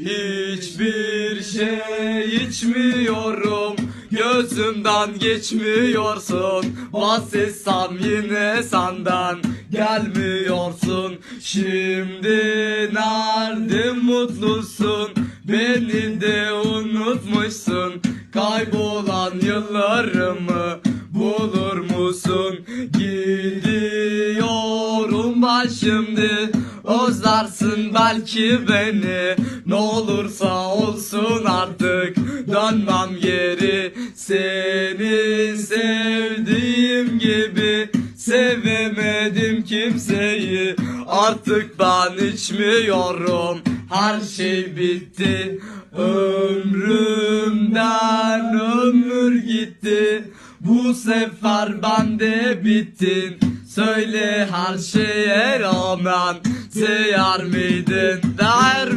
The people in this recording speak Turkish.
Hiçbir şey içmiyorum, gözümden geçmiyorsun. Bahsetsem yine senden gelmiyorsun. Şimdi nerede mutlusun, beni de unutmuşsun. Kaybolan yıllarımı bulur musun? Gidiyorum ben şimdi, özlersin belki beni. Ne olursa olsun artık dönmem geri. Seni sevdiğim gibi sevemedim kimseyi. Artık ben içmiyorum, her şey bitti. Ömrümden ömür gitti, bu sefer ben de bittin. Söyle her şeye rağmen sever miydin? Der